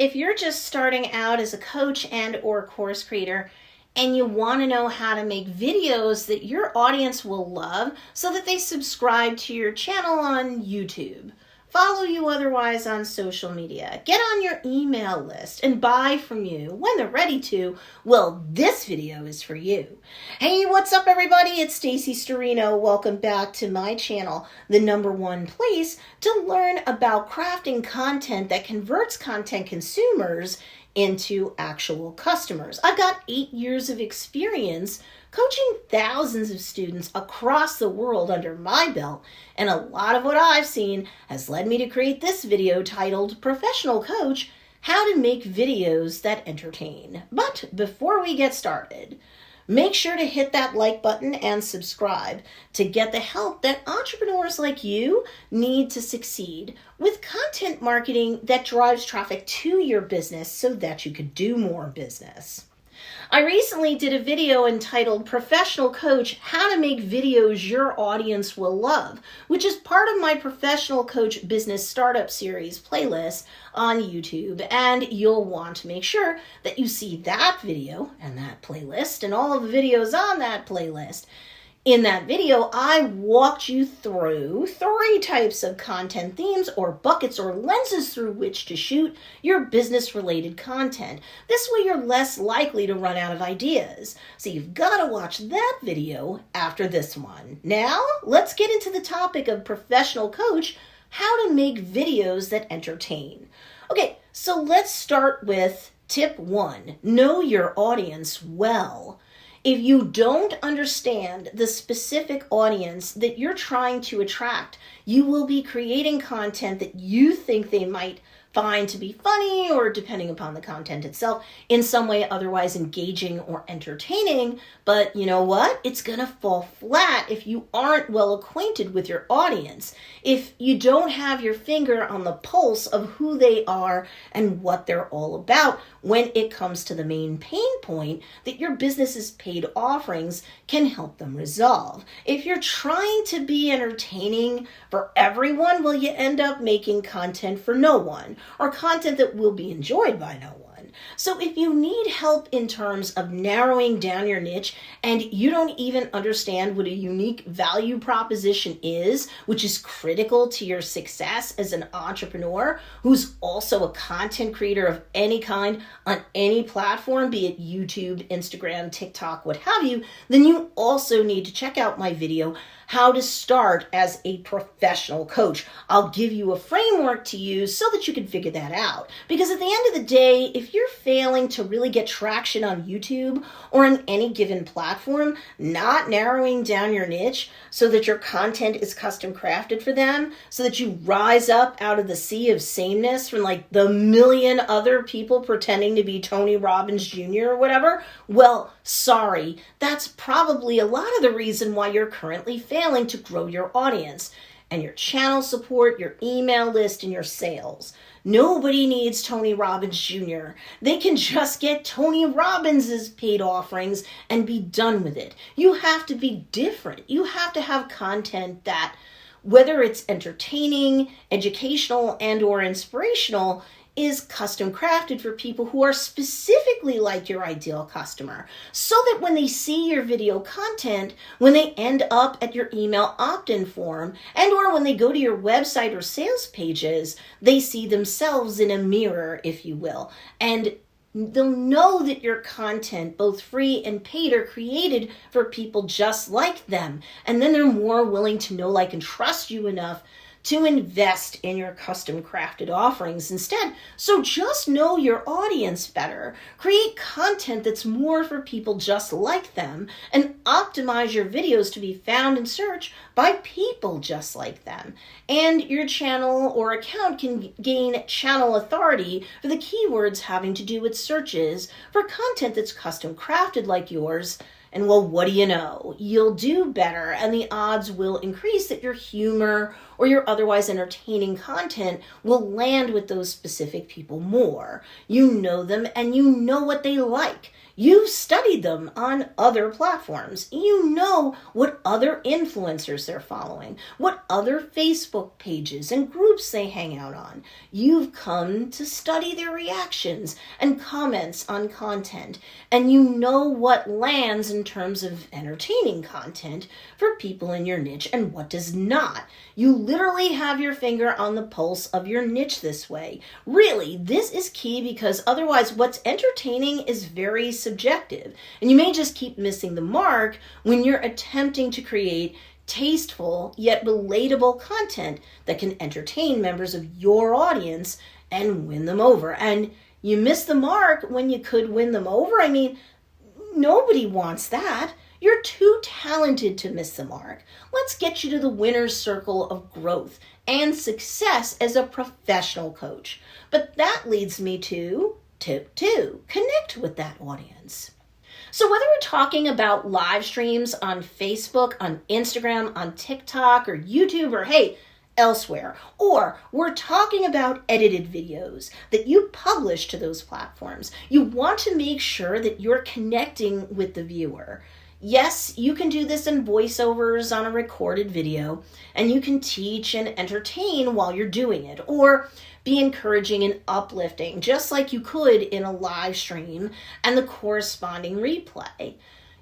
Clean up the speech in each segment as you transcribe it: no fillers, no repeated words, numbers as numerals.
If you're just starting out as a coach and or course creator and you want to know how to make videos that your audience will love so that they subscribe to your channel on YouTube, follow you otherwise on social media, get on your email list, and buy from you when they're ready to, well, this video is for you. Hey, what's up, everybody? It's Stacey Storino. Welcome back to my channel, the #1 place to learn about crafting content that converts content consumers into actual customers. I've got 8 years of experience coaching thousands of students across the world under my belt, and a lot of what I've seen has led me to create this video titled Professional Coach: How to Make Videos That Entertain. But before we get started, make sure to hit that like button and subscribe to get the help that entrepreneurs like you need to succeed with content marketing that drives traffic to your business so that you could do more business. I recently did a video entitled Professional Coach: How to Make Videos Your Audience Will Love, which is part of my Professional Coach Business Startup Series playlist on YouTube. And you'll want to make sure that you see that video and that playlist and all of the videos on that playlist. In that video, I walked you through 3 types of content themes or buckets or lenses through which to shoot your business-related content. This way you're less likely to run out of ideas. So you've got to watch that video after this one. Now, let's get into the topic of Professional Coach: How to Make Videos That Entertain. Okay, so let's start with tip 1. Know your audience well. If you don't understand the specific audience that you're trying to attract, you will be creating content that you think they might find to be funny, or depending upon the content itself, in some way otherwise engaging or entertaining. But you know what? It's gonna fall flat if you aren't well acquainted with your audience. If you don't have your finger on the pulse of who they are and what they're all about when it comes to the main pain point that your business's paid offerings can help them resolve. If you're trying to be entertaining for everyone, well, you end up making content for no one, or content that will be enjoyed by no one. So if you need help in terms of narrowing down your niche and you don't even understand what a unique value proposition is, which is critical to your success as an entrepreneur who's also a content creator of any kind on any platform, be it YouTube, Instagram, TikTok, what have you, then you also need to check out my video, How to Start as a Professional Coach. I'll give you a framework to use so that you can figure that out. Because at the end of the day, if you're failing to really get traction on YouTube or on any given platform, not narrowing down your niche so that your content is custom crafted for them, so that you rise up out of the sea of sameness from like the million other people pretending to be Tony Robbins Jr. or whatever, well, sorry, that's probably a lot of the reason why you're currently failing to grow your audience and your channel support, your email list, and your sales. Nobody needs Tony Robbins Jr. They can just get Tony Robbins' paid offerings and be done with it. You have to be different. You have to have content that, whether it's entertaining, educational, and or inspirational, is custom crafted for people who are specifically like your ideal customer, so that when they see your video content, when they end up at your email opt-in form, and or when they go to your website or sales pages, they see themselves in a mirror, if you will, and they'll know that your content, both free and paid, are created for people just like them, and then they're more willing to know, like, and trust you enough to invest in your custom crafted offerings instead. So just know your audience better. Create content that's more for people just like them, and optimize your videos to be found in search by people just like them. And your channel or account can gain channel authority for the keywords having to do with searches for content that's custom crafted like yours And well, what do you know? You'll do better, and the odds will increase that your humor or your otherwise entertaining content will land with those specific people more. You know them and you know what they like. You've studied them on other platforms. You know what other influencers they're following, what other Facebook pages and groups they hang out on. You've come to study their reactions and comments on content, and you know what lands in terms of entertaining content for people in your niche and what does not. You literally have your finger on the pulse of your niche this way. Really, this is key because otherwise what's entertaining is very subjective, and you may just keep missing the mark when you're attempting to create tasteful yet relatable content that can entertain members of your audience and win them over. And you miss the mark when you could win them over. I mean, nobody wants that. You're too talented to miss the mark. Let's get you to the winner's circle of growth and success as a professional coach. But that leads me to tip 2, connect with that audience. So whether we're talking about live streams on Facebook, on Instagram, on TikTok, or YouTube, or hey, elsewhere, or we're talking about edited videos that you publish to those platforms, you want to make sure that you're connecting with the viewer. Yes, you can do this in voiceovers on a recorded video, and you can teach and entertain while you're doing it, or be encouraging and uplifting, just like you could in a live stream and the corresponding replay.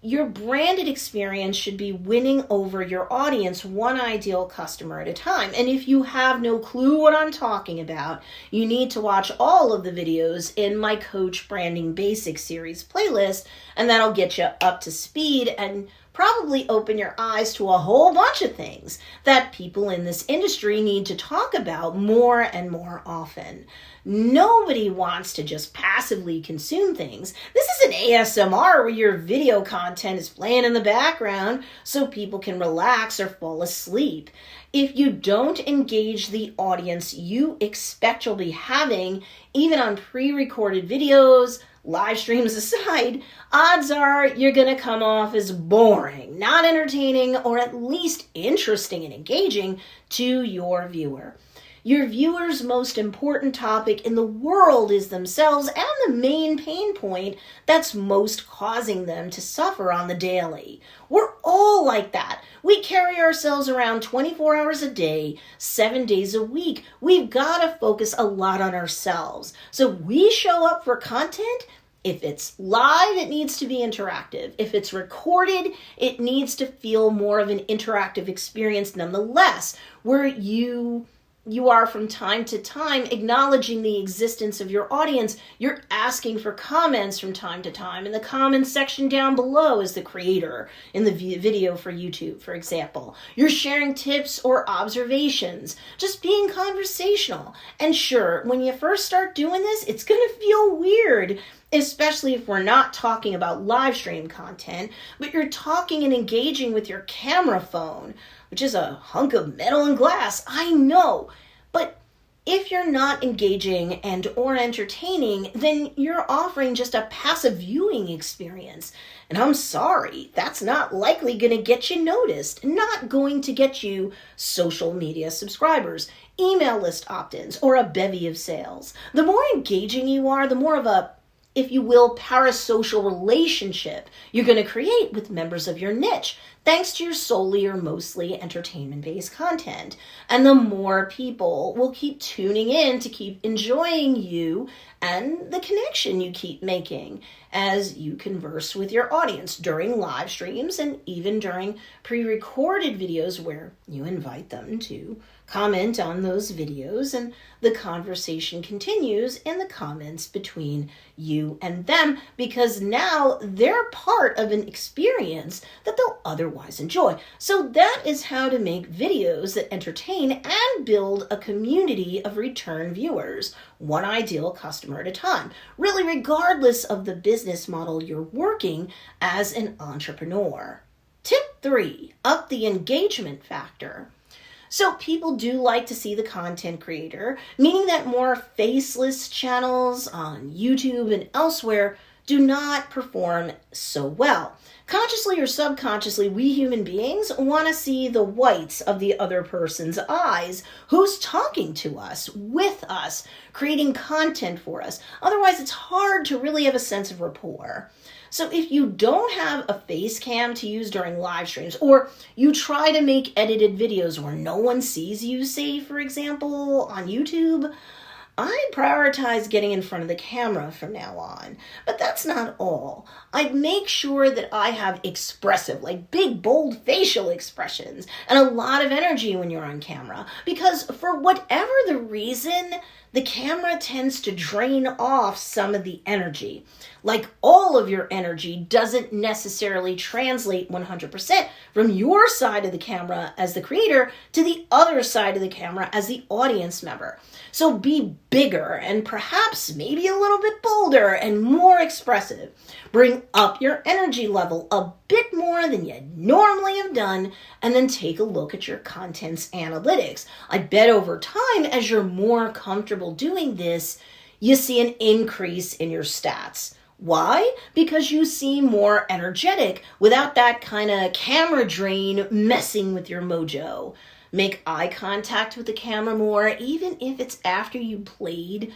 Your branded experience should be winning over your audience one ideal customer at a time. And if you have no clue what I'm talking about, you need to watch all of the videos in my Coach Branding Basics series playlist, and that'll get you up to speed and probably open your eyes to a whole bunch of things that people in this industry need to talk about more and more often. Nobody wants to just passively consume things. This isn't ASMR where your video content is playing in the background so people can relax or fall asleep. If you don't engage the audience you expect you'll be having, even on pre-recorded videos, live streams aside, odds are you're going to come off as boring, not entertaining, or at least interesting and engaging to your viewer. Your viewer's most important topic in the world is themselves and the main pain point that's most causing them to suffer on the daily. We're all like that. We carry ourselves around 24 hours a day, 7 days a week. We've got to focus a lot on ourselves. So we show up for content. If it's live, it needs to be interactive. If it's recorded, it needs to feel more of an interactive experience nonetheless, where you are from time to time acknowledging the existence of your audience. You're asking for comments from time to time in the comments section down below as the creator in the video for YouTube, for example. You're sharing tips or observations, just being conversational. And sure, when you first start doing this, it's going to feel weird, especially if we're not talking about live stream content, but you're talking and engaging with your camera phone, which is a hunk of metal and glass, I know. But if you're not engaging and or entertaining, then you're offering just a passive viewing experience. And I'm sorry, that's not likely going to get you noticed, not going to get you social media subscribers, email list opt-ins, or a bevy of sales. The more engaging you are, the more of a, if you will, parasocial relationship you're going to create with members of your niche, thanks to your solely or mostly entertainment-based content. And the more people will keep tuning in to keep enjoying you and the connection you keep making as you converse with your audience during live streams and even during pre-recorded videos where you invite them to comment on those videos, and the conversation continues in the comments between you and them, because now they're part of an experience that they'll otherwise enjoy. So that is how to make videos that entertain and build a community of return viewers, one ideal customer at a time, really regardless of the business model you're working as an entrepreneur. Tip 3, up the engagement factor. So people do like to see the content creator, meaning that more faceless channels on YouTube and elsewhere do not perform so well. Consciously or subconsciously, we human beings want to see the whites of the other person's eyes who's talking to us, with us, creating content for us. Otherwise, it's hard to really have a sense of rapport. So if you don't have a face cam to use during live streams, or you try to make edited videos where no one sees you, say, for example, on YouTube, I prioritize getting in front of the camera from now on. But that's not all. I'd make sure that I have expressive, like big, bold facial expressions and a lot of energy when you're on camera. Because for whatever the reason, the camera tends to drain off some of the energy. Like all of your energy doesn't necessarily translate 100% from your side of the camera as the creator to the other side of the camera as the audience member. So be bigger and perhaps maybe a little bit bolder and more expressive. Bring up your energy level a bit more than you normally have done, and then take a look at your content's analytics. I bet over time, as you're more comfortable doing this, you see an increase in your stats. Why? Because you seem more energetic without that kind of camera drain messing with your mojo. Make eye contact with the camera more, even if it's after you played,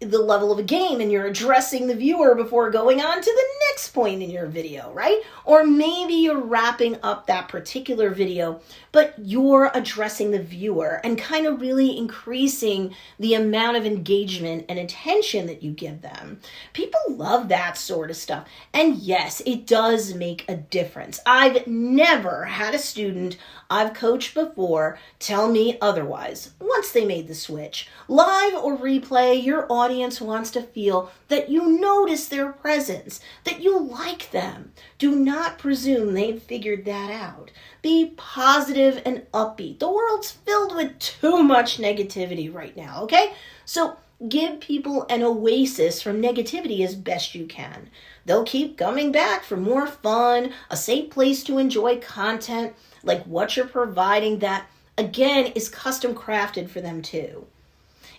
the level of a game and you're addressing the viewer before going on to the next point in your video, right? Or maybe you're wrapping up that particular video, but you're addressing the viewer and kind of really increasing the amount of engagement and attention that you give them. People love that sort of stuff. And yes, it does make a difference. I've never had a student I've coached before tell me otherwise once they made the switch. Live or replay, your audience wants to feel that you notice their presence, that you like them. Do not presume they've figured that out. Be positive and upbeat. The world's filled with too much negativity right now, okay? So give people an oasis from negativity as best you can. They'll keep coming back for more fun, a safe place to enjoy content, like what you're providing that, again, is custom crafted for them too.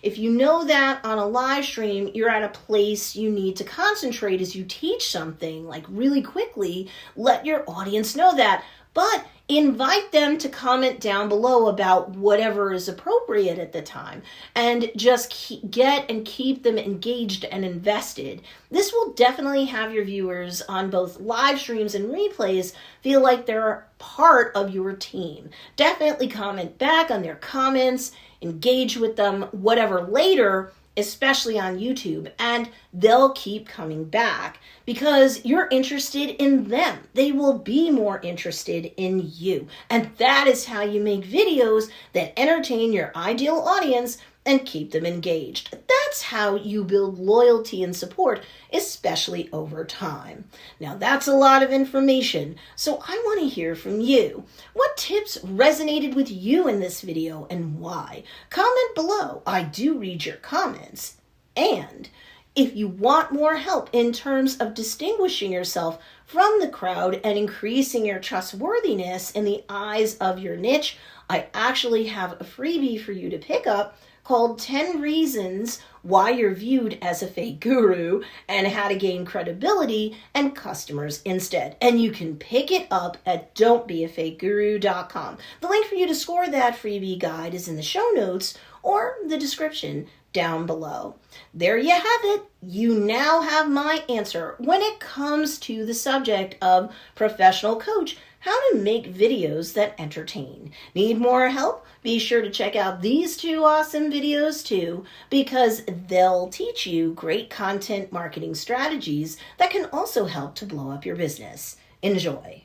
If you know that on a live stream, you're at a place you need to concentrate as you teach something, like really quickly, let your audience know that. But invite them to comment down below about whatever is appropriate at the time, and just get and keep them engaged and invested. This will definitely have your viewers on both live streams and replays feel like they're part of your team. Definitely comment back on their comments, engage with them, whatever later, especially on YouTube, and they'll keep coming back because you're interested in them. They will be more interested in you. And that is how you make videos that entertain your ideal audience and keep them engaged. That's how you build loyalty and support, especially over time. Now, that's a lot of information, so I want to hear from you. What tips resonated with you in this video and why? Comment below. I do read your comments. And if you want more help in terms of distinguishing yourself from the crowd and increasing your trustworthiness in the eyes of your niche, I actually have a freebie for you to pick up called 10 Reasons Why You're Viewed as a Fake Guru and How to Gain Credibility and Customers Instead. And you can pick it up at don'tbeafakeguru.com. The link for you to score that freebie guide is in the show notes or the description down below. There you have it. You now have my answer when it comes to the subject of professional coach, how to make videos that entertain. Need more help? Be sure to check out these two awesome videos too, because they'll teach you great content marketing strategies that can also help to blow up your business. Enjoy.